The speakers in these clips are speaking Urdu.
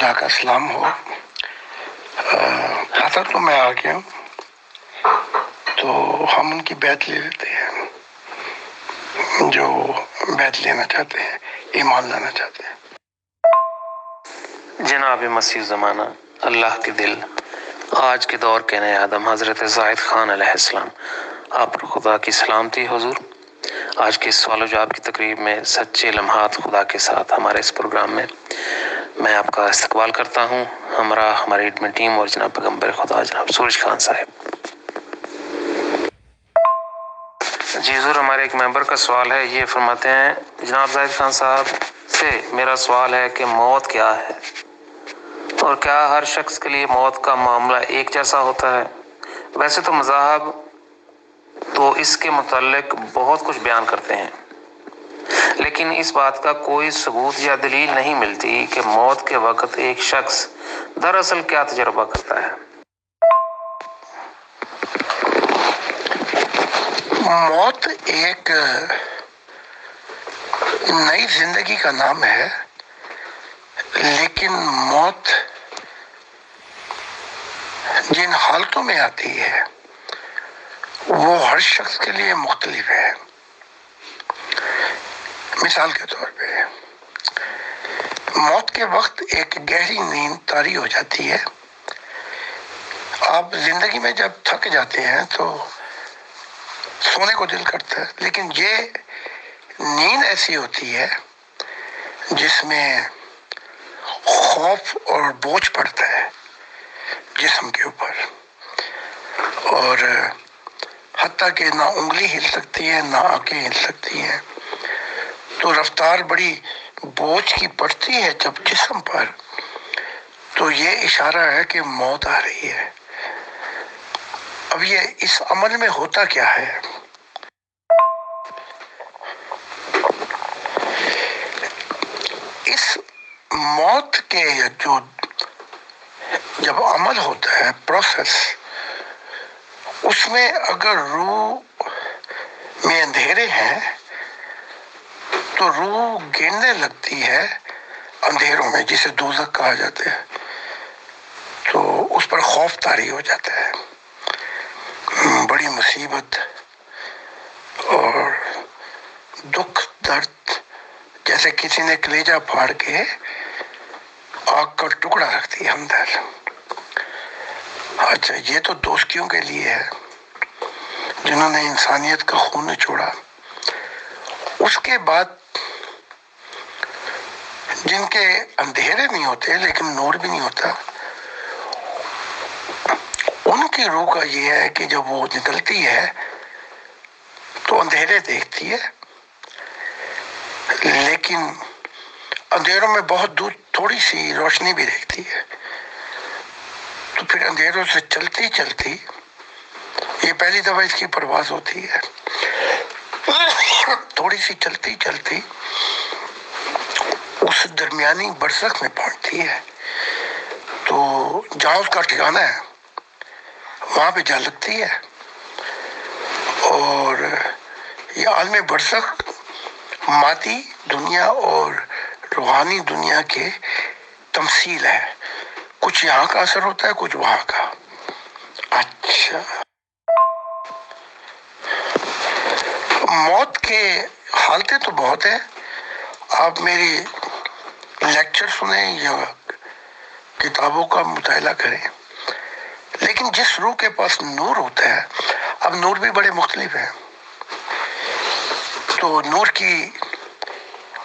خدا کا سلام ہو۔ حضرت تو میں آ گیا ہوں تو ہم ان کی بیعت لے لیتے ہیں جو بیعت لینا چاہتے ہیں، ایمان لانا چاہتے ہیں۔ جناب مسیح زمانہ، اللہ کے دل، آج کے دور کے نئے آدم حضرت زاہد خان علیہ السلام، آپ پر خدا کی سلامتی حضور۔ آج کے سوال و جواب کی تقریب میں سچے لمحات خدا کے ساتھ ہمارے اس پروگرام میں آپ کا استقبال کرتا ہوں، ہمراہ ہماری ایڈمن ٹیم اور جناب پیغمبر خدا جناب سورج خان صاحب۔ جی حضور، ہمارے ایک ممبر کا سوال ہے، یہ فرماتے ہیں جناب زاہد خان صاحب سے میرا سوال ہے کہ موت کیا ہے اور کیا ہر شخص کے لیے موت کا معاملہ ایک جیسا ہوتا ہے؟ ویسے تو مذاہب تو اس کے متعلق بہت کچھ بیان کرتے ہیں، لیکن اس بات کا کوئی ثبوت یا دلیل نہیں ملتی کہ موت کے وقت ایک شخص دراصل کیا تجربہ کرتا ہے۔ موت ایک نئی زندگی کا نام ہے، لیکن موت جن حالتوں میں آتی ہے وہ ہر شخص کے لیے مختلف ہے۔ مثال کے طور پہ موت کے وقت ایک گہری نیند طاری ہو جاتی ہے۔ آپ زندگی میں جب تھک جاتے ہیں تو سونے کو دل کرتا ہے، لیکن یہ نیند ایسی ہوتی ہے جس میں خوف اور بوجھ پڑتا ہے جسم کے اوپر، اور حتیٰ کہ نہ انگلی ہل سکتی ہے نہ آنکھیں ہل سکتی ہیں، تو رفتار بڑی بوجھ کی پڑتی ہے جب جسم پر، تو یہ اشارہ ہے کہ موت آ رہی ہے۔ اب یہ اس عمل میں ہوتا کیا ہے؟ اس موت کے جب عمل ہوتا ہے، پروسیس، اس میں اگر روح میں اندھیرے ہیں تو روح گرنے لگتی ہے اندھیروں میں، جسے دوزخ کہا جاتا ہے، تو اس پر خوف طاری ہو جاتا ہے، بڑی مصیبت اور دکھ درد، جیسے کسی نے کلیجہ پھاڑ کے آگ کا ٹکڑا رکھ دیا اندر۔ اچھا، یہ تو دوستیوں کے لیے ہے جنہوں نے انسانیت کا خون نچوڑا۔ اس کے بعد جن کے اندھیرے نہیں ہوتے لیکن نور بھی نہیں ہوتا، ان کی روح کا یہ ہے کہ جب وہ نکلتی ہے تو اندھیرے دیکھتی ہے، لیکن اندھیروں میں بہت دور تھوڑی سی روشنی بھی دیکھتی ہے، تو پھر اندھیروں سے چلتی چلتی، یہ پہلی دفعہ اس کی پرواز ہوتی ہے، تھوڑی سی چلتی چلتی اس درمیانی برزخ میں پہنچتی ہے، تو جہاں اس کا ٹھکانہ ہے وہاں پہ جا لگتی ہے، اور یہ عالم برزخ مادی دنیا اور روحانی دنیا کے تمثیل ہے، کچھ یہاں کا اثر ہوتا ہے کچھ وہاں کا۔ اچھا، موت کے حالتیں تو بہت ہیں، آپ میری لیکچر سنیں یا کتابوں کا مطالعہ کریں، لیکن جس روح کے پاس نور ہوتا ہے، اب نور بھی بڑے مختلف ہیں، تو نور کی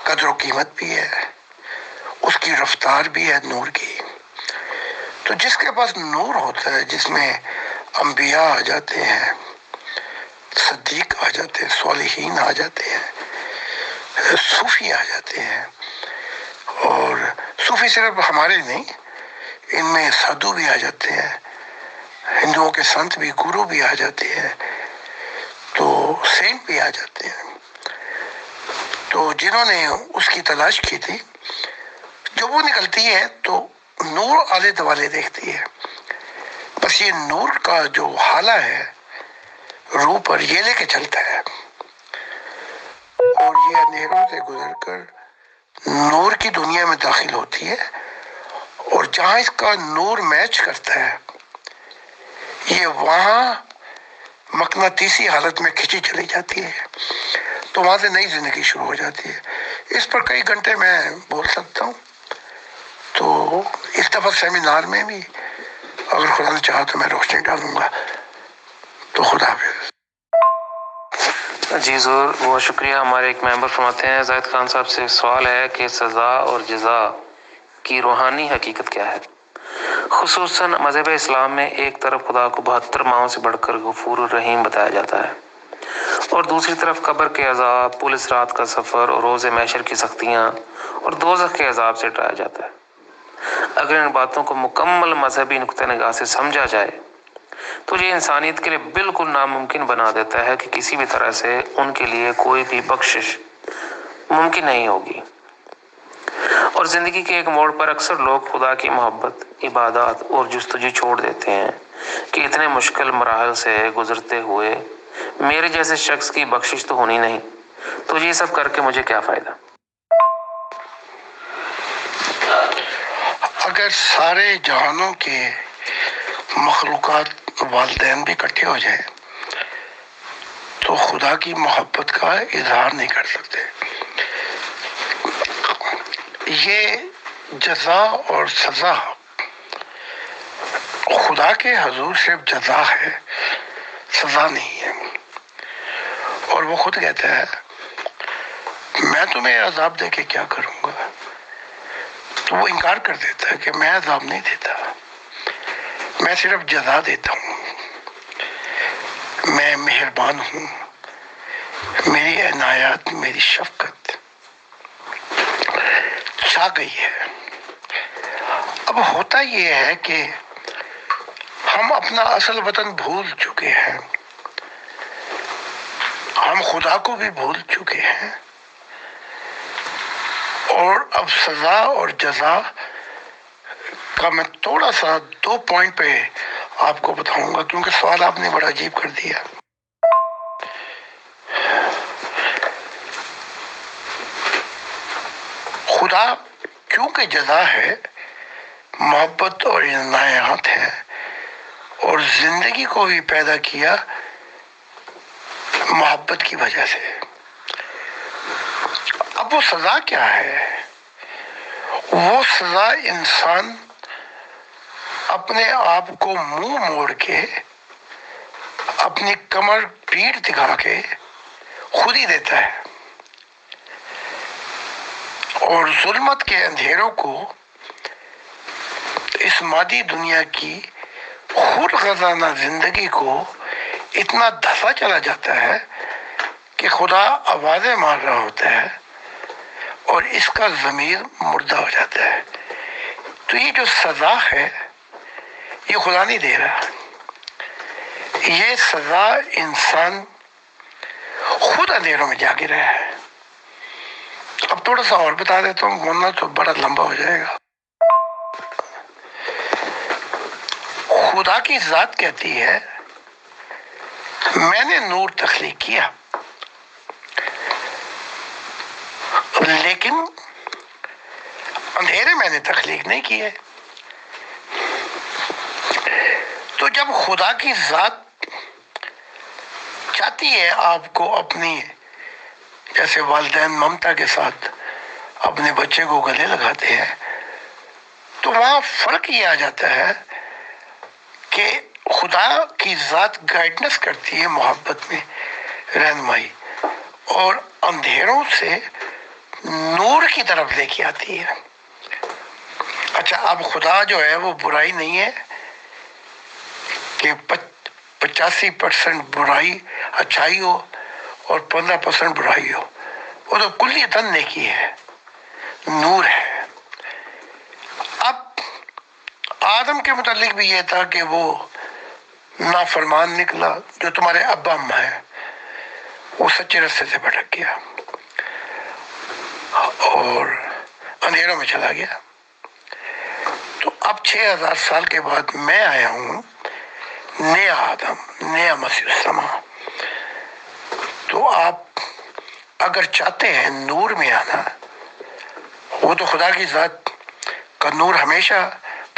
قدر و قیمت بھی ہے، اس کی رفتار بھی ہے نور کی۔ تو جس کے پاس نور ہوتا ہے، جس میں انبیاء آ جاتے ہیں، صدیق آ جاتے ہیں، صالحین آ جاتے ہیں، صوفی آ جاتے ہیں، اور صوفی صرف ہمارے نہیں، ان میں سادھو بھی آ جاتے ہیں، ہندوؤں کے سنت بھی، گرو بھی آ جاتے ہیں، تو سینٹ بھی آ جاتے ہیں۔ تو جنہوں نے اس کی تلاش کی تھی، جب وہ نکلتی ہے تو نور آلے دوالے دیکھتی ہے، بس یہ نور کا جو حالہ ہے روح پر، یہ لے کے چلتا ہے، اور یہ اندھیروں سے گزر کر نور کی دنیا میں داخل ہوتی ہے، اور جہاں اس کا نور میچ کرتا ہے یہ وہاں مقناطیسی حالت میں کھینچی چلی جاتی ہے، تو وہاں سے نئی زندگی شروع ہو جاتی ہے۔ اس پر کئی گھنٹے میں بول سکتا ہوں، تو اس دفعہ سیمینار میں بھی اگر خدا نے چاہا تو میں روشنی ڈالوں گا۔ تو خدا حافظ۔ جی حضور بہت شکریہ۔ ہمارے ایک ممبر فرماتے ہیں زاہد خان صاحب سے سوال ہے کہ سزا اور جزا کی روحانی حقیقت کیا ہے؟ خصوصاً مذہب اسلام میں ایک طرف خدا کو 72 ماہوں سے بڑھ کر غفور الرحیم بتایا جاتا ہے اور دوسری طرف قبر کے عذاب، پولیس رات کا سفر اور روز محشر کی سختیاں اور دوزخ کے عذاب سے ڈرایا جاتا ہے۔ اگر ان باتوں کو مکمل مذہبی نقطہ نگاہ سے سمجھا جائے تو یہ انسانیت کے لیے بالکل ناممکن بنا دیتا ہے کہ کسی بھی طرح سے ان کے لیے کوئی بھی بخشش ممکن نہیں ہوگی، اور زندگی کے ایک موڑ پر اکثر لوگ خدا کی محبت، عبادات اور جستجو چھوڑ دیتے ہیں کہ اتنے مشکل مراحل سے گزرتے ہوئے میرے جیسے شخص کی بخشش تو ہونی نہیں، تو یہ سب کر کے مجھے کیا فائدہ؟ اگر سارے جہانوں کے مخلوقات والدین بھی اکٹھے ہو جائیں تو خدا کی محبت کا اظہار نہیں کر سکتے۔ یہ جزا اور سزا خدا کے حضور صرف جزا ہے، سزا نہیں ہے۔ اور وہ خود کہتا ہے میں تمہیں عذاب دے کے کیا کروں گا، تو وہ انکار کر دیتا ہے کہ میں عذاب نہیں دیتا، میں صرف جزا دیتا ہوں، میں مہربان ہوں، میری عنایت، میری شفقت چھا گئی ہے۔ اب ہوتا یہ ہے کہ ہم اپنا اصل وطن بھول چکے ہیں، ہم خدا کو بھی بھول چکے ہیں، اور اب سزا اور جزا کا میں تھوڑا سا 2 پوائنٹ پہ آپ کو بتاؤں گا، کیونکہ سوال آپ نے بڑا عجیب کر دیا۔ خدا کیونکہ جزا ہے، محبت اور عنایات ہے، اور زندگی کو بھی پیدا کیا محبت کی وجہ سے۔ اب وہ سزا کیا ہے؟ وہ سزا انسان اپنے آپ کو منہ موڑ کے، اپنی کمر پیٹھ دکھا کے خود ہی دیتا ہے، اور ظلمت کے اندھیروں کو، اس مادی دنیا کی خود خزانہ زندگی کو اتنا دھسا چلا جاتا ہے کہ خدا آوازیں مار رہا ہوتا ہے اور اس کا ضمیر مردہ ہو جاتا ہے۔ تو یہ جو سزا ہے یہ خدا نہیں دے رہا، یہ سزا انسان خود اندھیروں میں جا گر رہا ہے۔ اب تھوڑا سا اور بتا دیتا ہوں ورنہ تو بڑا لمبا ہو جائے گا۔ خدا کی ذات کہتی ہے میں نے نور تخلیق کیا، لیکن اندھیرے میں نے تخلیق نہیں کیے۔ تو جب خدا کی ذات چاہتی ہے آپ کو اپنی، جیسے والدین ممتا کے ساتھ اپنے بچے کو گلے لگاتے ہیں، تو وہاں فرق یہ آ جاتا ہے کہ خدا کی ذات گائیڈنس کرتی ہے، محبت میں رہنمائی، اور اندھیروں سے نور کی طرف لے کے آتی ہے۔ اچھا، اب خدا جو ہے وہ برائی نہیں ہے کہ 85% برائی اچھائی ہو اور 15% برائی ہو، وہ تو کلیتاً نیکی ہے، نور ہے۔ اب آدم کے متعلق بھی یہ تھا کہ وہ نافرمان نکلا، جو تمہارے ابا اماں ہیں، وہ سچے رستے سے بھٹک گیا اور اندھیروں میں چلا گیا۔ تو اب 6000 سال کے بعد میں آیا ہوں، نیا آدم، نیا مسیح السلام۔ تو آپ اگر چاہتے ہیں نور میں آنا، وہ تو خدا کی ذات کا نور ہمیشہ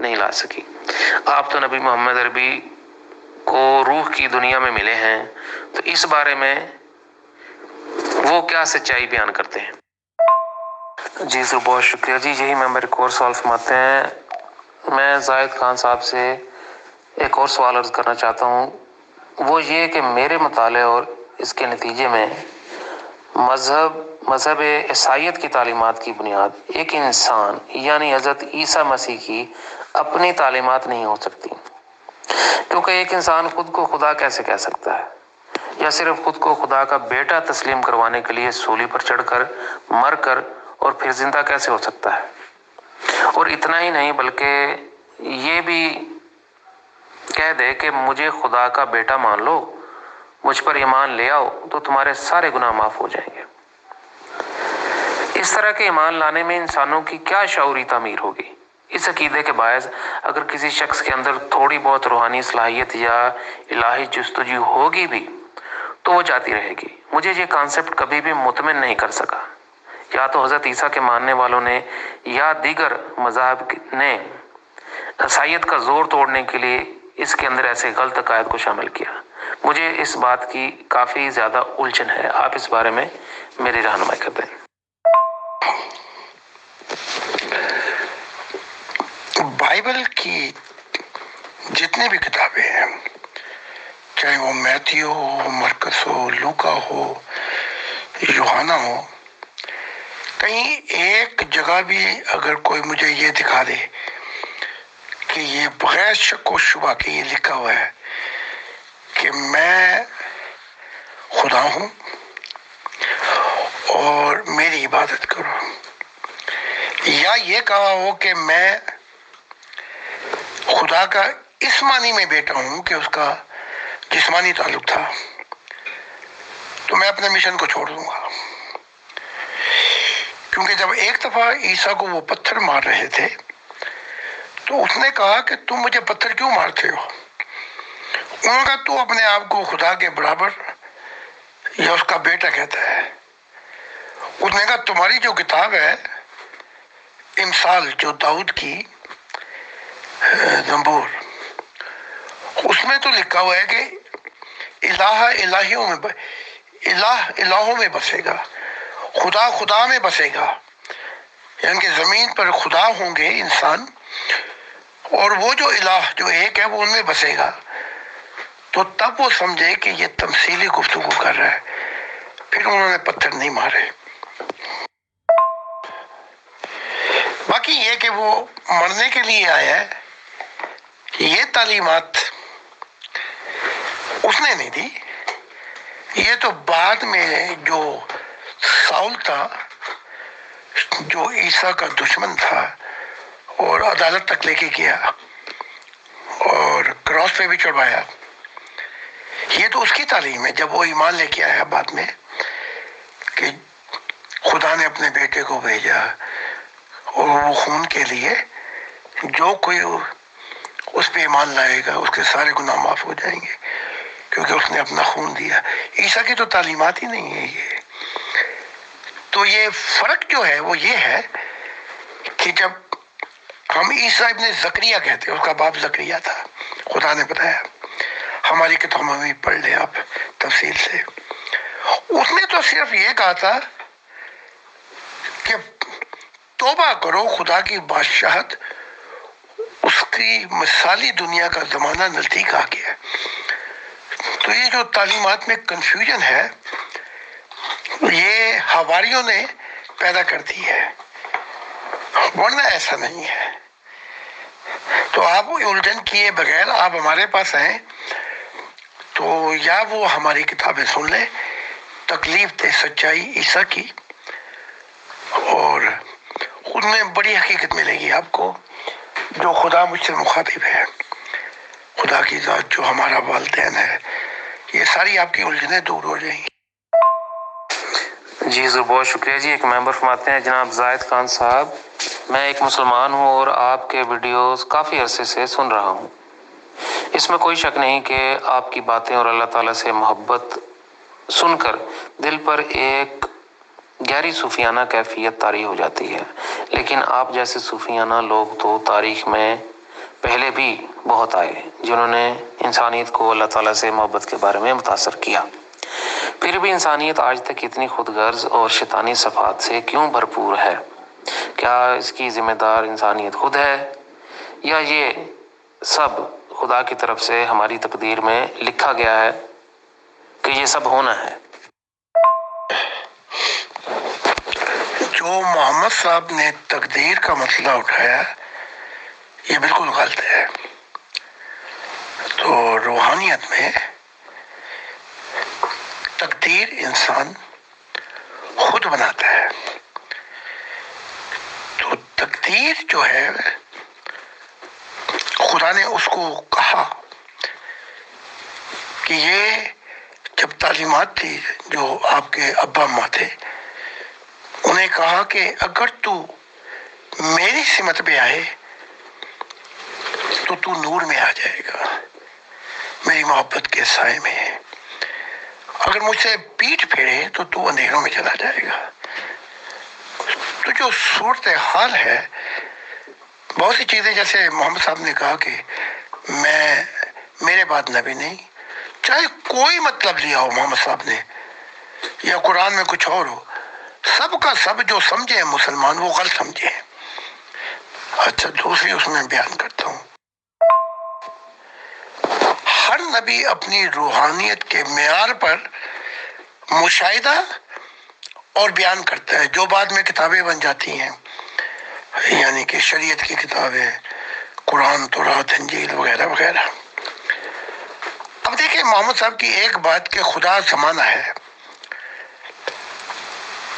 نہیں لا سکی۔ آپ تو نبی محمد عربی کو روح کی دنیا میں ملے ہیں، تو اس بارے میں وہ کیا سچائی بیان کرتے ہیں؟ جی سر، بہت شکریہ جی۔ یہی ممبر ایک اور سوال فرماتے ہیں، میں زاہد خان صاحب سے ایک اور سوال عرض کرنا چاہتا ہوں، وہ یہ کہ میرے مطالعے اور اس کے نتیجے میں مذہب عیسائیت کی تعلیمات کی بنیاد ایک انسان یعنی حضرت عیسیٰ مسیح کی اپنی تعلیمات نہیں ہو سکتی، کیونکہ ایک انسان خود کو خدا کیسے کہہ سکتا ہے، یا صرف خود کو خدا کا بیٹا تسلیم کروانے کے لیے سولی پر چڑھ کر مر کر اور پھر زندہ کیسے ہو سکتا ہے؟ اور اتنا ہی نہیں بلکہ یہ بھی کہہ دے کہ مجھے خدا کا بیٹا مان لو، مجھ پر ایمان لے آؤ تو تمہارے سارے گناہ معاف ہو جائیں گے۔ اس طرح کے ایمان لانے میں انسانوں کی کیا شعوری تعمیر ہوگی؟ اس عقیدے کے باعث اگر کسی شخص کے اندر تھوڑی بہت روحانی صلاحیت یا الہی جستجو ہوگی بھی تو وہ جاتی رہے گی۔ مجھے یہ کانسیپٹ کبھی بھی مطمئن نہیں کر سکا، یا تو حضرت عیسیٰ کے ماننے والوں نے یا دیگر مذاہب نے عیسائیت کا زور توڑنے کے لیے اس کے اندر ایسے غلط عقائد کو شامل کیا۔ مجھے اس بات کی کافی زیادہ الجھن ہے، آپ اس بارے میں میری رہنمائی کر دیں۔ بائبل کی جتنے بھی کتابیں ہیں، چاہے وہ میتھیو ہو، مرکس ہو، لوکا ہو، یوحنا ہو، کہیں ایک جگہ بھی اگر کوئی مجھے یہ دکھا دے کہ یہ بغیر شک و شبہ کے یہ لکھا ہوا ہے کہ میں خدا ہوں اور میری عبادت کرو، یا یہ کہا ہو کہ میں خدا کا اس معنی میں بیٹا ہوں کہ اس کا جسمانی تعلق تھا، تو میں اپنے مشن کو چھوڑ دوں گا۔ کیونکہ جب ایک دفعہ عیسیٰ کو وہ پتھر مار رہے تھے تو اس نے کہا کہ تم مجھے پتھر کیوں مارتے ہو؟ انہوں نے کہا تو اپنے آپ کو خدا کے برابر یا اس کا بیٹا کہتا ہے۔ اس نے کہا تمہاری جو کتاب ہے امثال، جو داؤد کی زبور، اس میں تو لکھا ہوا ہے کہ الہوں میں بسے گا، خدا میں بسے گا، یعنی کہ زمین پر خدا ہوں گے انسان، اور وہ جو الہ جو ایک ہے وہ ان میں بسے گا۔ تو تب وہ سمجھے کہ یہ تمثیلی گفتگو کر رہا ہے، پھر انہوں نے پتھر نہیں مارے۔ باقی یہ کہ وہ مرنے کے لیے آیا ہے، یہ تعلیمات اس نے نہیں دی، یہ تو بعد میں جو ساؤل تھا، جو عیسیٰ کا دشمن تھا اور عدالت تک لے کے گیا اور کراس پہ بھی چڑھوایا، یہ تو اس کی تعلیم ہے جب وہ ایمان لے کے آیا بعد میں کہ خدا نے اپنے بیٹے کو بھیجا اور وہ خون کے لیے جو کوئی اس پہ ایمان لائے گا اس کے سارے گناہ معاف ہو جائیں گے کیونکہ اس نے اپنا خون دیا۔ عیسیٰ کی تو تعلیمات ہی نہیں ہے یہ۔ تو یہ فرق جو ہے وہ یہ ہے کہ جب ہم عیسیٰ ابن زکریا کہتے ہیں، اس کا باپ زکریا تھا، خدا نے بتایا، ہماری کتاب میں بھی پڑھ لیں آپ تفصیل سے، اس نے تو صرف یہ کہا تھا کہ توبہ کرو، خدا کی بادشاہت، اس کی مثالی دنیا کا زمانہ نزدیک آ گیا ہے۔ تو یہ جو تعلیمات میں کنفیوژن ہے یہ حواریوں نے پیدا کر دی ہے، ورنہ ایسا نہیں ہے۔ تو آپ الجھن کیے بغیر آپ ہمارے پاس آئیں تو یا وہ ہماری کتابیں سن لیں، تکلیف دے سچائی عیسیٰ کی، اور ان میں بڑی حقیقت ملے گی آپ کو، جو خدا مجھ سے مخاطب ہے، خدا کی ذات جو ہمارا والدین ہے، یہ ساری آپ کی الجھنیں دور ہو جائیں گی۔ جی ضرور، بہت شکریہ جی۔ ایک ممبر فرماتے ہیں، جناب زاہد خان صاحب، میں ایک مسلمان ہوں اور آپ کے ویڈیوز کافی عرصے سے سن رہا ہوں۔ اس میں کوئی شک نہیں کہ آپ کی باتیں اور اللہ تعالیٰ سے محبت سن کر دل پر ایک گہری صوفیانہ کیفیت طاری ہو جاتی ہے، لیکن آپ جیسے صوفیانہ لوگ تو تاریخ میں پہلے بھی بہت آئے جنہوں نے انسانیت کو اللہ تعالیٰ سے محبت کے بارے میں متاثر کیا۔ پھر بھی انسانیت آج تک اتنی خود غرض اور شیطانی صفات سے کیوں بھرپور ہے؟ کیا اس کی ذمہ دار انسانیت خود ہے، یا یہ سب خدا کی طرف سے ہماری تقدیر میں لکھا گیا ہے کہ یہ سب ہونا ہے؟ جو محمد صاحب نے تقدیر کا مسئلہ اٹھایا یہ بالکل غلط ہے۔ تو روحانیت میں تقدیر انسان خود بناتا ہے۔ تو تقدیر جو ہے خدا نے اس کو کہا کہ یہ جب تعلیمات تھی جو آپ کے ابا اماں تھے، انہیں کہا کہ اگر تو میری سمت پہ آئے تو نور میں آ جائے گا، میری محبت کے سائے میں۔ اگر مجھ سے پیٹھ پھیرے تو اندھیروں میں چلا جائے گا۔ تو جو صورتحال ہے، بہت سی چیزیں جیسے محمد صاحب نے کہا کہ میرے بعد نبی نہیں، چاہے کوئی مطلب لیا ہو محمد صاحب نے یا قرآن میں کچھ اور ہو، سب کا سب جو سمجھے مسلمان وہ غلط سمجھے۔ اچھا، دوسری اس میں بیان کرتا ہوں، ہر نبی اپنی روحانیت کے معیار پر مشاہدہ اور بیان کرتا ہے، جو بعد میں کتابیں بن جاتی ہیں، یعنی کہ شریعت کی کتابیں، قرآن، تورات، انجیل وغیرہ وغیرہ۔ اب دیکھیں محمد صاحب کی ایک بات کہ خدا زمانہ ہے۔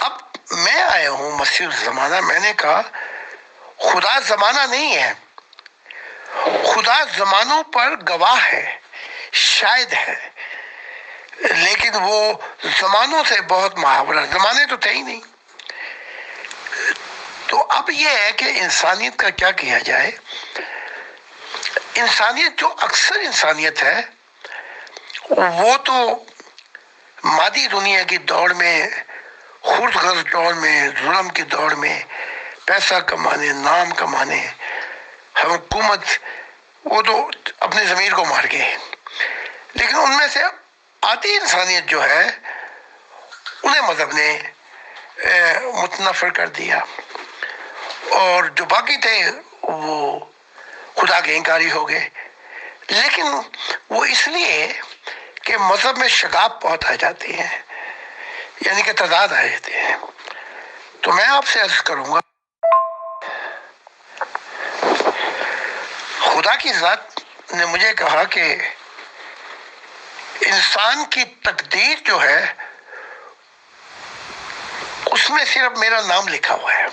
اب میں آیا ہوں مسیح الزمانہ، میں نے کہا خدا زمانہ نہیں ہے، خدا زمانوں پر گواہ ہے، شاہد ہے، لیکن وہ زمانوں سے بہت محاورہ، زمانے تو تھے ہی نہیں۔ تو اب یہ ہے کہ انسانیت کا کیا کیا جائے۔ انسانیت جو اکثر انسانیت ہے وہ تو مادی دنیا کی دوڑ میں، خورد غرض دوڑ میں، ظلم کی دوڑ میں، پیسہ کمانے، نام کمانے، حکومت، وہ تو اپنے ضمیر کو مار گئے۔ لیکن ان میں سے آدھی انسانیت جو ہے انہیں مذہب نے متنفر کر دیا، اور جو باقی تھے وہ خدا کے انکاری ہو گئے۔ لیکن وہ اس لیے کہ مذہب میں شگاف بہت آ جاتی ہے، یعنی کہ تضاد آ جاتے ہیں۔ تو میں آپ سے عرض کروں گا، خدا کی ذات نے مجھے کہا کہ انسان کی تقدیر جو ہے اس میں صرف میرا نام لکھا ہوا ہے،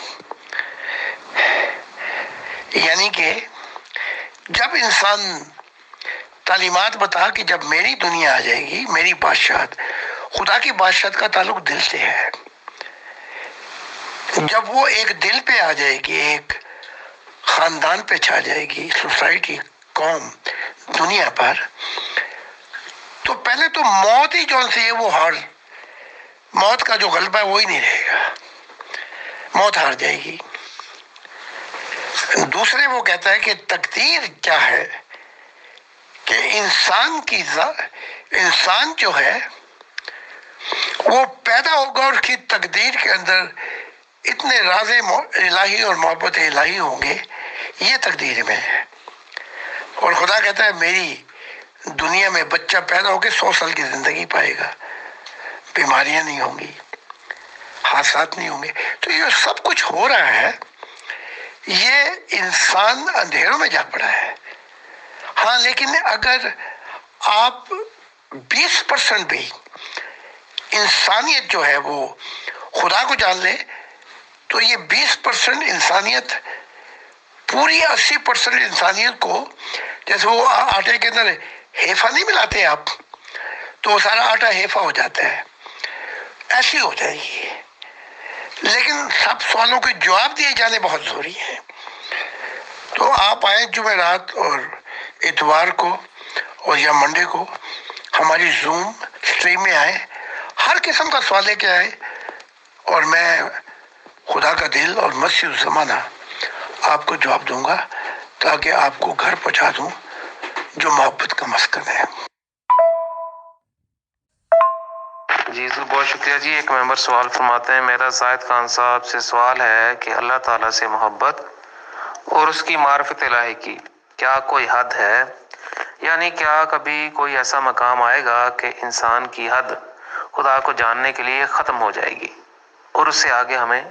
یعنی کہ جب انسان تعلیمات بتا کہ جب میری دنیا آ جائے گی، میری بادشاہت، خدا کی بادشاہت کا تعلق دل سے ہے، جب وہ ایک دل پہ آ جائے گی، ایک خاندان پہ چھا جائے گی، سوسائٹی، قوم، دنیا پر، تو پہلے تو موت ہی جون سی ہے وہ موت کا جو غلبہ ہے وہی نہیں رہے گا، موت ہار جائے گی۔ دوسرے وہ کہتا ہے کہ تقدیر کیا ہے، کہ انسان جو ہے وہ پیدا ہوگا اور اس کی تقدیر کے اندر اتنے راز الہی اور محبت الہی ہوں گے، یہ تقدیر میں ہے۔ اور خدا کہتا ہے میری دنیا میں بچہ پیدا ہو کے 100 سال کی زندگی پائے گا، بیماریاں نہیں ہوں گی، حادثات نہیں ہوں گے۔ تو یہ سب کچھ ہو رہا ہے، یہ انسان اندھیروں میں جا پڑا ہے۔ ہاں، لیکن اگر آپ 20% بھی انسانیت جو ہے وہ خدا کو جان لے تو یہ 20% انسانیت پوری 80% انسانیت کو، جیسے وہ آٹے کے اندر ہیفا نہیں ملاتے آپ، تو وہ سارا آٹا ہیفا ہو جاتا ہے، ایسی ہو جائے گی۔ لیکن سب سوالوں کے جواب دیے جانے بہت ضروری ہیں۔ تو آپ آئے جمعرات اور اتوار کو اور یا منڈے کو ہماری زوم سٹریم میں آئے، ہر قسم کا سوال لے کے آئے، اور میں خدا کا دل اور مسیح الزمانہ آپ کو جواب دوں گا۔ تاکہ آپ کو گھر پہنچا دوں جو محبت کا مسکن ہے۔ جی حضور بہت شکریہ جی۔ ایک ممبر سوال فرماتے ہیں، میرا زاہد خان صاحب سے سوال ہے کہ اللہ تعالیٰ سے محبت اور اس کی معرفت الہی کی کیا کوئی حد ہے؟ یعنی کیا کبھی کوئی ایسا مقام آئے گا کہ انسان کی حد خدا کو جاننے کے لیے ختم ہو جائے گی اور اس سے آگے ہمیں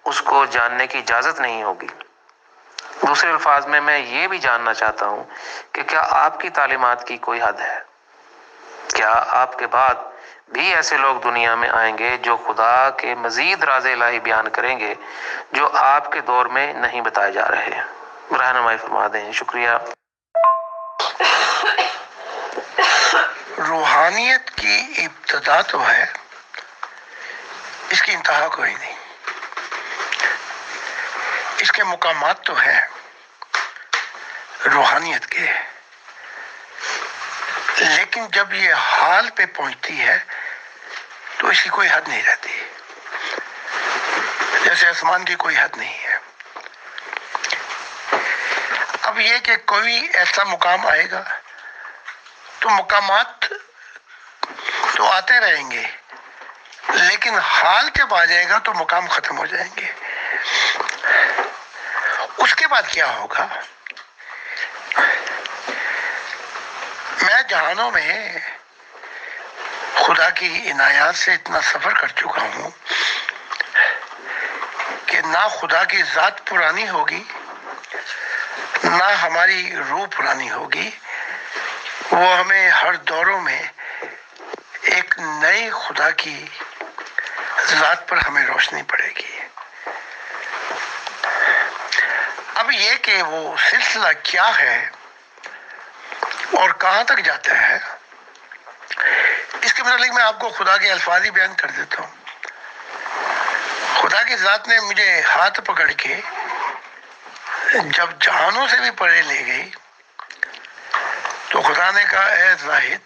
اس کو جاننے کی اجازت نہیں ہوگی؟ دوسرے الفاظ میں یہ بھی جاننا چاہتا ہوں کہ کیا آپ کی تعلیمات کی کوئی حد ہے؟ کیا آپ کے بعد بھی ایسے لوگ دنیا میں آئیں گے جو خدا کے مزید راز الہی بیان کریں گے جو آپ کے دور میں نہیں بتائے جا رہے ہیں؟ رہنمائی فرما دیں، شکریہ۔ روحانیت کی ابتدا تو ہے، اس کی انتہا کوئی نہیں۔ اس کے مقامات تو ہیں روحانیت کے، لیکن جب یہ حال پہ پہنچتی ہے تو اس کی کوئی حد نہیں رہتی، جیسے آسمان کی کوئی حد نہیں ہے۔ اب یہ کہ کوئی ایسا مقام آئے گا تو مقامات تو آتے رہیں گے، لیکن حال جب آ جائے گا تو مقام ختم ہو جائیں گے۔ اس کے بعد کیا ہوگا؟ میں جہانوں میں خدا کی عنایات سے اتنا سفر کر چکا ہوں کہ نہ خدا کی ذات پرانی ہوگی نہ ہماری روح پرانی ہوگی، وہ ہمیں ہر دوروں میں ایک نئے خدا کی ذات پر ہمیں روشنی پڑے گی۔ اب یہ کہ وہ سلسلہ کیا ہے اور کہاں تک جاتا ہے، اس کے متعلق میں آپ کو خدا کے الفاظ ہی بیان کر دیتا ہوں۔ خدا کی ذات نے مجھے ہاتھ پکڑ کے جب جہانوں سے بھی پرے لے گئی تو خدا نے کہا، اے زاہد،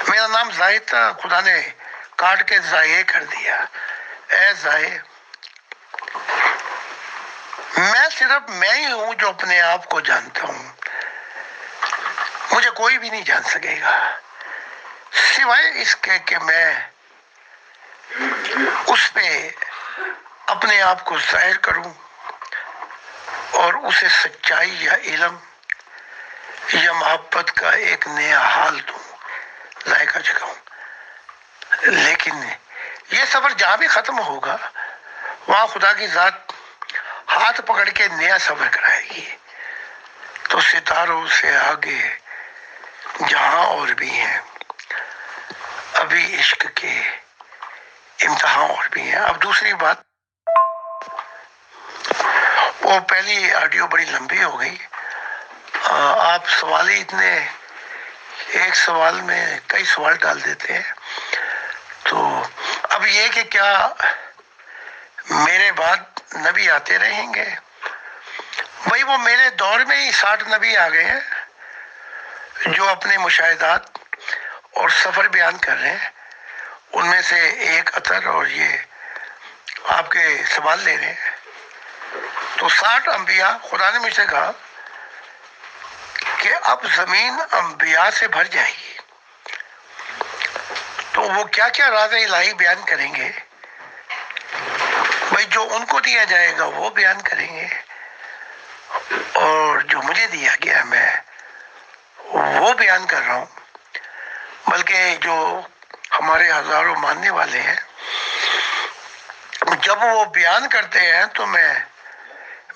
میرا نام زاہد تھا، خدا نے کاٹ کے زاہد کر دیا، اے زاہد، میں صرف میں ہی ہوں جو اپنے آپ کو جانتا ہوں، مجھے کوئی بھی نہیں جان سکے گا سوائے اس کے کہ میں اس پہ اپنے آپ کو ظاہر کروں اور اسے سچائی یا علم یا محبت کا ایک نیا حال دوں، ذائقہ چکھاؤں۔ لیکن یہ سفر جہاں بھی ختم ہوگا وہاں خدا کی ذات ہاتھ پکڑ کے نیا سفر کرائے گی۔ تو ستاروں سے آگے جہاں اور بھی ہیں، ابھی عشق کے امتحان اور بھی ہیں۔ اب دوسری بات، وہ پہلی آڈیو بڑی لمبی ہو گئی، آپ سوال ہی اتنے، ایک سوال میں کئی سوال ڈال دیتے ہیں۔ تو اب یہ کہ کیا میرے بعد نبی آتے رہیں گے؟ بھائی وہ میرے دور میں ہی 60 نبی آ گئے ہیں جو اپنے مشاہدات اور سفر بیان کر رہے ہیں، ان میں سے ایک اثر اور یہ آپ کے سوال لے رہے ہیں۔ تو 60 انبیاء، خدا نے مجھ سے کہا کہ اب زمین انبیاء سے بھر جائے گی، تو وہ کیا کیا راز الہی بیان کریں گے؟ بھائی جو ان کو دیا جائے گا وہ بیان کریں گے، اور جو مجھے دیا گیا میں وہ بیان کر رہا ہوں۔ بلکہ جو ہمارے ہزاروں ماننے والے ہیں، جب وہ بیان کرتے ہیں تو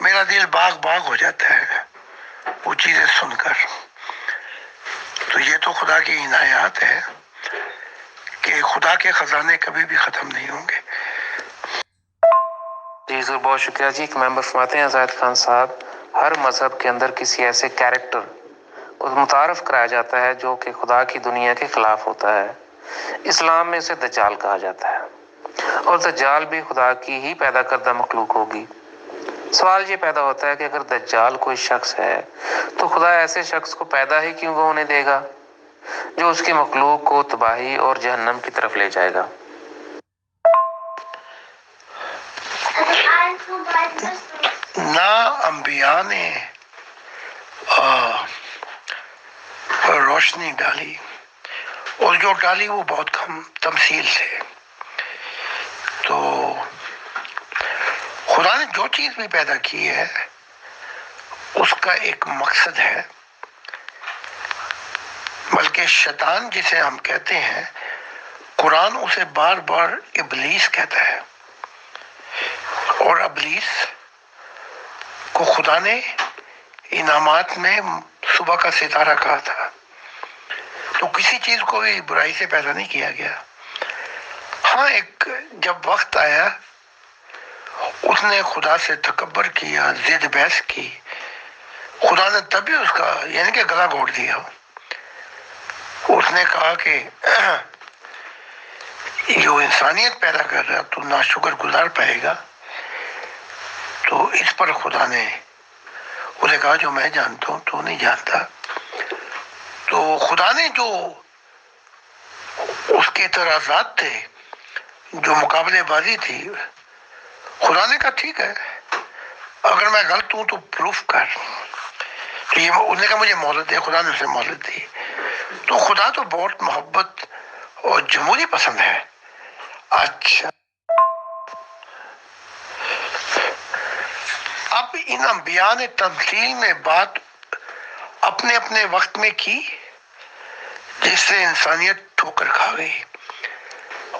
میرا دل باغ باغ ہو جاتا ہے وہ چیزیں سن کر۔ تو یہ تو خدا کی عنایات ہے کہ خدا کے خزانے کبھی بھی ختم نہیں ہوں گے۔ جی حضور بہت شکریہ جی۔ ایک ممبر فرماتے ہیں، زاہد خان صاحب، ہر مذہب کے اندر کسی ایسے کیریکٹر کو متعارف کرایا جاتا ہے جو کہ خدا کی دنیا کے خلاف ہوتا ہے۔ اسلام میں اسے دجال کہا جاتا ہے، اور دجال بھی خدا کی ہی پیدا کردہ مخلوق ہوگی۔ سوال یہ پیدا ہوتا ہے کہ اگر دجال کوئی شخص ہے تو خدا ایسے شخص کو پیدا ہی کیوں ہونے دے گا جو اس کی مخلوق کو تباہی اور جہنم کی طرف لے جائے گا؟ نہ انبیاء نے روشنی ڈالی، اور جو ڈالی وہ بہت کم تمثیل سے۔ تو خدا نے جو چیز بھی پیدا کی ہے اس کا ایک مقصد ہے، بلکہ شیطان جسے ہم کہتے ہیں، قرآن اسے بار بار ابلیس کہتا ہے، اور ابلیس کو خدا نے انعامات میں صبح کا ستارہ کہا تھا۔ تو کسی چیز کو بھی برائی سے پیدا نہیں کیا گیا۔ ہاں، ایک جب وقت آیا اس نے خدا سے تکبر کیا، ضد بحث کی، خدا نے تب بھی اس کا یعنی کہ گلا گھونٹ دیا۔ اس نے کہا کہ جو انسانیت پیدا کر رہا تو ناشکر گزار پائے گا۔ تو اس پر خدا نے اسے کہا جو میں جانتا ہوں تو نہیں جانتا۔ تو خدا نے جو اس کے اعتراضات تھے، جو مقابلے بازی تھی، خدا نے کہا ٹھیک ہے، اگر میں غلط ہوں تو پروف کر۔ تو یہ انہوں نے کہا مجھے مہلت دے، خدا نے اسے مہلت دی۔ تو خدا تو بہت محبت اور جمہوری پسند ہے۔ اچھا، اب ان انبیاء نے تمثیل میں بات اپنے اپنے وقت میں کی، جس سے انسانیت ٹھوکر کھا گئی،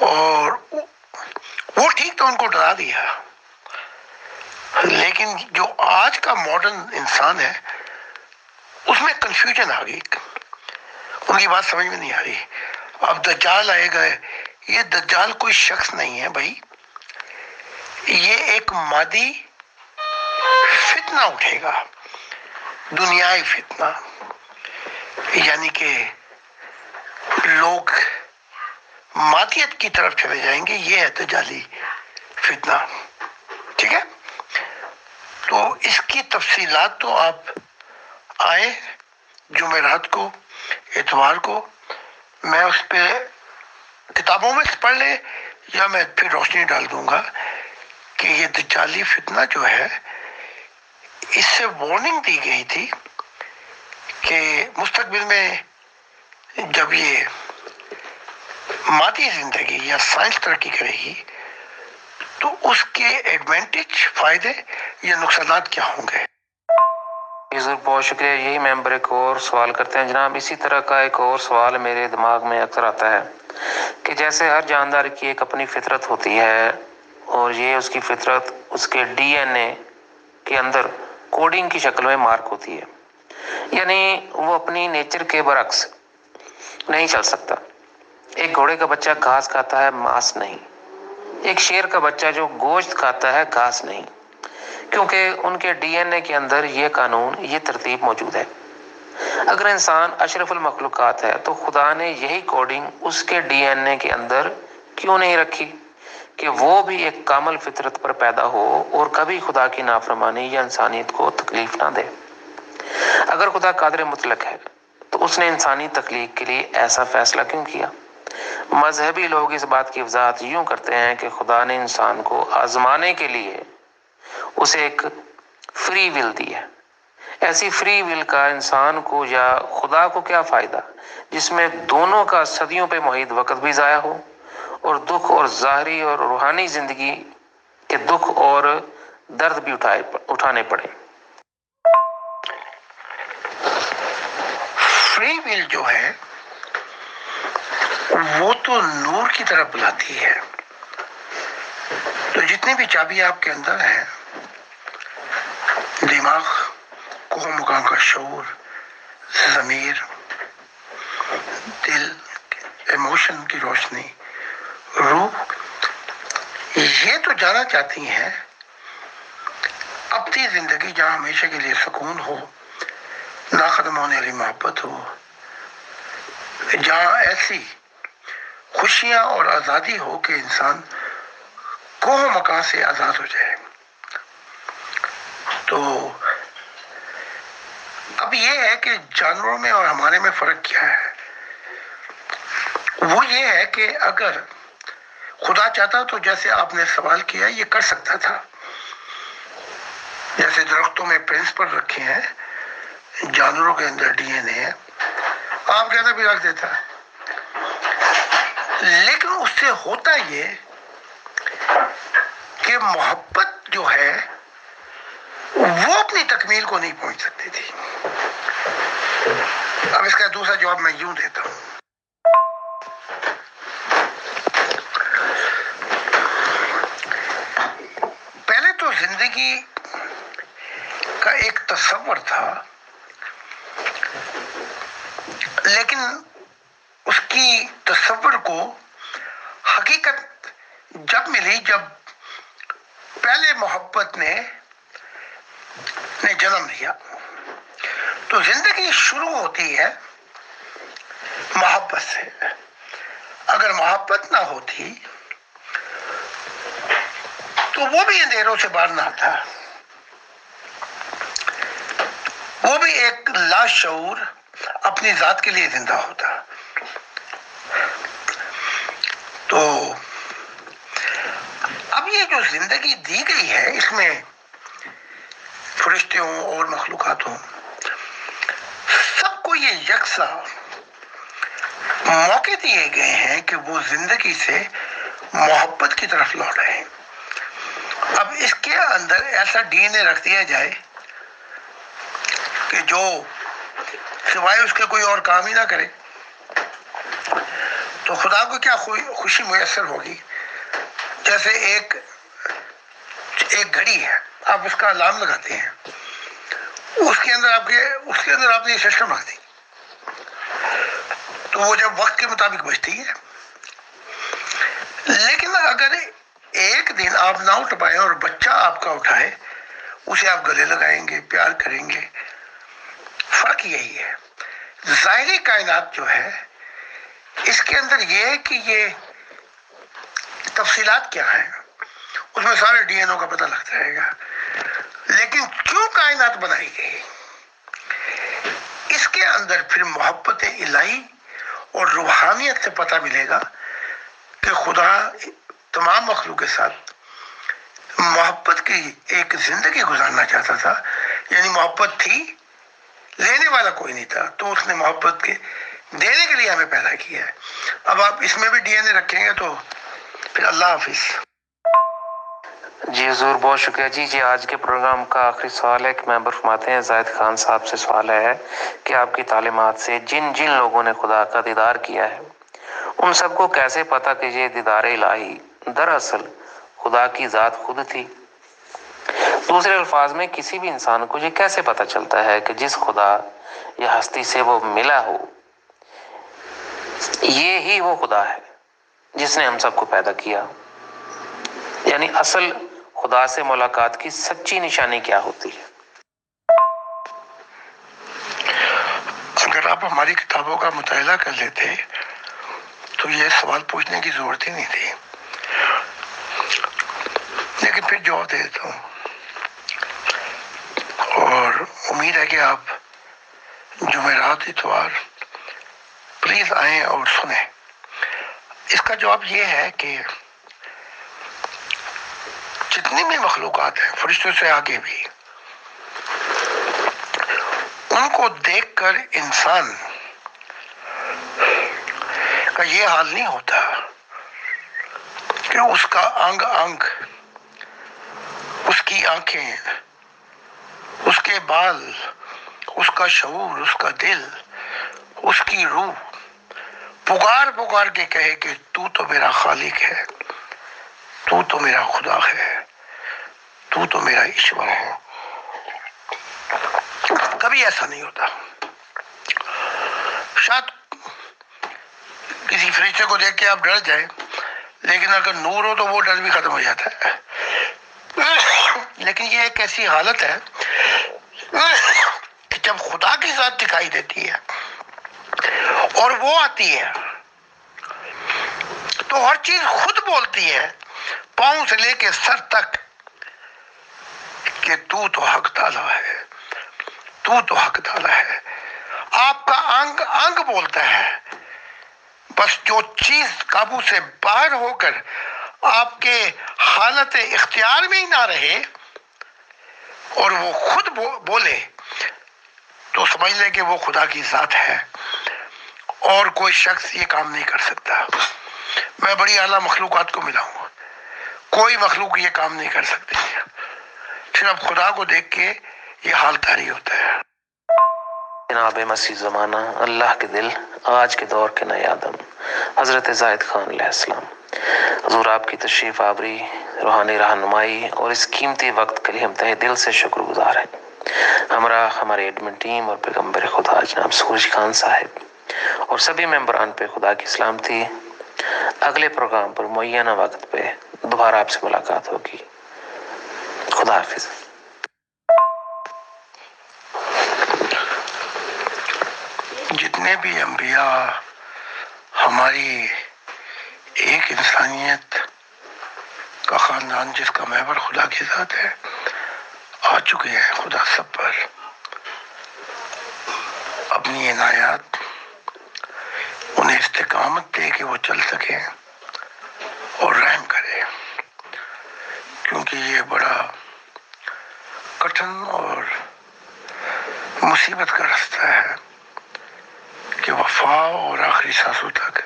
اور وہ ٹھیک تو ان کو ڈرا دیا۔ لیکن جو آج کا ماڈرن انسان ہے اس میں کنفیوژن آ گئی، ان کی بات سمجھ میں نہیں آ رہی۔ اب دجال آئے گا، یہ دجال کوئی شخص نہیں ہے بھائی، یہ ایک مادی فتنہ اٹھے گا، دنیائی فتنہ، یعنی کہ لوگ مادیت کی طرف چلے جائیں گے، یہ ہے دجالی فتنہ، ٹھیک ہے؟ تو اس کی تفصیلات تو آپ آئے جمعرات کو، اتوار کو، میں اس پہ کتابوں میں پڑھ لے، یا میں پھر روشنی ڈال دوں گا کہ یہ دجالی فتنہ جو ہے، اس سے وارننگ دی گئی تھی کہ مستقبل میں جب یہ مادی زندگی یا سائنس ترقی کرے گی تو اس کے ایڈوانٹیج، فائدے یا نقصانات کیا ہوں گے۔ حضور بہت شکریہ۔ یہی ممبر ایک اور سوال کرتے ہیں جناب، اسی طرح کا ایک اور سوال میرے دماغ میں اکثر آتا ہے کہ جیسے ہر جاندار کی ایک اپنی فطرت ہوتی ہے، اور یہ اس کی فطرت اس کے ڈی این اے کے اندر کوڈنگ کی شکل میں مارک ہوتی ہے، یعنی وہ اپنی نیچر کے برعکس نہیں چل سکتا۔ ایک گھوڑے کا بچہ گھاس کھاتا ہے، ماس نہیں۔ ایک شیر کا بچہ جو گوشت کھاتا ہے، گھاس نہیں، کیونکہ ان کے ڈی این اے کے اندر یہ قانون، یہ ترتیب موجود ہے۔ اگر انسان اشرف المخلوقات ہے تو خدا نے یہی کوڈنگ اس کے ڈی این اے کے اندر کیوں نہیں رکھی کہ وہ بھی ایک کامل فطرت پر پیدا ہو اور کبھی خدا کی نافرمانی یا انسانیت کو تکلیف نہ دے۔ اگر خدا قادر مطلق ہے تو اس نے انسانی تخلیق کے لیے ایسا فیصلہ کیوں کیا؟ مذہبی لوگ اس بات کی وضاحت یوں کرتے ہیں کہ خدا نے انسان کو آزمانے کے لیے اسے ایک فری ول دی ہے۔ ایسی فری ول کا انسان کو یا خدا کو کیا فائدہ جس میں دونوں کا صدیوں پہ محیط وقت بھی ضائع ہو، اور دکھ اور ظاہری اور روحانی زندگی کے دکھ اور درد بھی اٹھانے پڑے۔ فری ول جو ہے وہ تو نور کی طرف بلاتی ہے۔ تو جتنی بھی چابی آپ کے اندر ہے، دماغ، کوہ مقام کا شعور، ضمیر، دل، ایموشن کی روشنی، روح، یہ تو جانا چاہتی ہیں اپنی زندگی جہاں ہمیشہ کے لیے سکون ہو، نہ ختم ہونے والی محبت ہو، جہاں ایسی خوشیاں اور آزادی ہو کہ انسان کوہ مقام سے آزاد ہو جائے۔ تو اب یہ ہے کہ جانوروں میں اور ہمارے میں فرق کیا ہے؟ وہ یہ ہے کہ اگر خدا چاہتا تو جیسے آپ نے سوال کیا یہ کر سکتا تھا، جیسے درختوں میں پرنسپل رکھے ہیں، جانوروں کے اندر ڈی این اے ہے، آپ کے اندر بھی رکھ دیتا ہے، لیکن اس سے ہوتا یہ کہ محبت جو ہے وہ اپنی تکمیل کو نہیں پہنچ سکتی تھی۔ اب اس کا دوسرا جواب میں یوں دیتا ہوں، پہلے تو زندگی کا ایک تصور تھا، لیکن اس کی تصور کو حقیقت جب ملی جب پہلے محبت نے جنم لیا۔ تو زندگی شروع ہوتی ہے محبت سے، اگر محبت نہ ہوتی تو وہ بھی اندھیروں سے باہر نہ آتا، وہ بھی ایک لاشعور اپنی ذات کے لیے زندہ ہوتا۔ تو اب یہ جو زندگی دی گئی ہے، اس میں فرشتے ہوں اور مخلوقات ہوں، سب کو یہ یکساں موقع دیے گئے ہیں کہ وہ زندگی سے محبت کی طرف لوٹیں۔ اب اس کے اندر ایسا ڈی این اے رکھ دیا جائے کہ جو سوائے اس کے کوئی اور کام ہی نہ کرے، تو خدا کو کیا خوشی میسر ہوگی؟ جیسے ایک گھڑی ہے، آپ اس کا الارم لگاتے ہیں، اس کے اندر آپ نے یہ سسٹم رکھ دی، تو وہ جب وقت کے مطابق بجتی ہے۔ لیکن اگر ایک دن آپ نہ اٹھ پائے اور بچہ آپ کا اٹھائے، اسے آپ گلے لگائیں گے، پیار کریں گے۔ فرق یہی ہے۔ ظاہری کائنات جو ہے، اس کے اندر یہ ہے کہ یہ تفصیلات کیا ہیں، اس میں سارے ڈی این او کا پتہ لگتا رہے گا، لیکن کیوں کائنات بنائی گئی، اس کے اندر پھر محبت الہی اور روحانیت سے پتہ ملے گا کہ خدا تمام مخلوق کے ساتھ محبت کی ایک زندگی گزارنا چاہتا تھا، یعنی محبت تھی، لینے والا کوئی نہیں تھا، تو اس نے محبت کے دینے کے لیے ہمیں پیدا کیا ہے۔ اب آپ اس میں بھی ڈی این اے رکھیں گے تو پھر اللہ حافظ۔ جی حضور بہت شکریہ جی آج کے پروگرام کا آخری سوال ہے کہ ممبر فرماتے ہیں زاہد خان صاحب سے سوال ہے کہ آپ کی تعلیمات سے جن لوگوں نے خدا کا دیدار کیا ہے، ان سب کو کیسے پتا کہ یہ دیدار الہی دراصل خدا کی ذات خود تھی؟ دوسرے الفاظ میں کسی بھی انسان کو یہ کیسے پتا چلتا ہے کہ جس خدا یا ہستی سے وہ ملا ہو، یہ ہی وہ خدا ہے جس نے ہم سب کو پیدا کیا؟ یعنی اصل خدا سے ملاقات کی سچی نشانی کیا ہوتی ہے؟ اگر آپ ہماری کتابوں کا مطالعہ کر لیتے تو یہ سوال پوچھنے کی ضرورت ہی نہیں تھی، لیکن پھر جواب دے دیتا ہوں، اور امید ہے کہ آپ جمعرات اتوار پلیز آئیں اور سنیں۔ اس کا جواب یہ ہے کہ جتنی بھی مخلوقات ہیں، فرشتوں سے آگے بھی، ان کو دیکھ کر انسان کا یہ حال نہیں ہوتا کہ اس کا انگ انگ، اس کی آنکھیں، اس کے بال، اس کا شعور، اس کا دل، اس کی روح پکار کے کہے کہ تو میرا خالق ہے، تو میرا خدا ہے، تو میرا ایشور ہے۔ کبھی ایسا نہیں ہوتا۔ شاید کسی فرشتے کو دیکھ کے آپ ڈر جائیں، لیکن اگر نور ہو تو وہ ڈر بھی ختم ہو جاتا ہے۔ لیکن یہ ایک ایسی حالت ہے کہ جب خدا کی ذات دکھائی دیتی ہے اور وہ آتی ہے تو ہر چیز خود بولتی ہے، پاؤں سے لے کے سر تک، کہ تو حق تعالی ہے، تو حق تعالی ہے۔ آپ کا انگ انگ بولتا ہے، بس جو چیز قابو سے باہر ہو کر آپ کے حالت اختیار میں ہی نہ رہے، اور وہ خود بولے تو سمجھ لے کہ وہ خدا کی ذات ہے اور کوئی شخص یہ کام نہیں کر سکتا۔ میں بڑی اعلیٰ مخلوقات کو ملا ہوں، کوئی مخلوق یہ کام نہیں کر سکتی، صرف خدا کو دیکھ کے یہ حال طاری ہوتا ہے۔ جناب مسیح زمانہ، اللہ کے دل، آج کے دور کے نئے آدم حضرت زاہد خان علیہ السلام، حضور آپ کی تشریف آوری، روحانی رہنمائی اور اس قیمتی وقت کے لیے ہم تہہ دل سے شکر گزار ہیں۔ ہمراہ ہمارے ایڈمن ٹیم اور پیغمبر خدا جناب سورج خان صاحب اور سبھی ممبران پہ خدا کی سلامتی۔ اگلے پروگرام پر معینہ وقت پہ دوبارہ آپ سے ملاقات ہوگی۔ خدا حافظ۔ جتنے بھی انبیاء ہماری ایک انسانیت کا خاندان جس کا محور خدا کی ذات ہے آ چکے ہیں، خدا سب پر اپنی عنایات انہیں استقامت دے کہ وہ چل سکیں اور رحم کرے، کیونکہ یہ بڑا کٹھن اور مصیبت کا راستہ ہے کہ وفا اور آخری سانسوں تک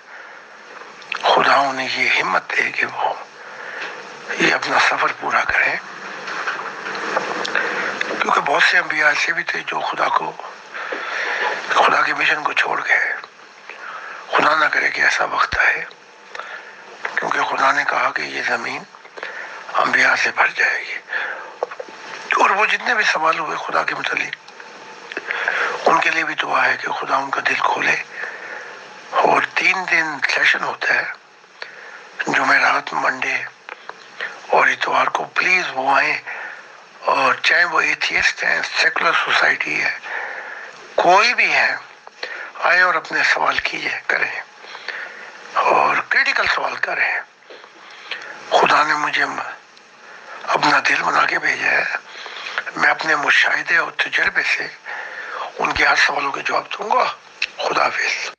خدا انہیں یہ ہمت دے کہ وہ یہ اپنا سفر پورا کریں، کیونکہ بہت سے انبیاء ایسے بھی تھے جو خدا کے مشن کو چھوڑ گئے۔ خدا نہ کرے کہ ایسا وقت آئے، کیونکہ خدا نے کہا کہ یہ زمین انبیاء سے بھر جائے گی، اور وہ جتنے بھی سوال ہوئے خدا کے متعلق ان کے لیے بھی دعا ہے کہ خدا ان کا دل کھولے۔ اور 3 دن سیشن ہوتا ہے، جمعرات، منڈے اور اتوار کو، پلیز وہ آئیں، اور چاہے وہ ایتھیسٹ ہیں، سیکولر سوسائٹی ہے، کوئی بھی ہے، آئے اور اپنے سوال کیجئے، کریں اور کریٹیکل سوال کریں۔ خدا نے مجھے اپنا دل بنا کے بھیجا ہے، میں اپنے مشاہدے اور تجربے سے ان کے ہر سوالوں کے جواب دوں گا۔ خدا حافظ۔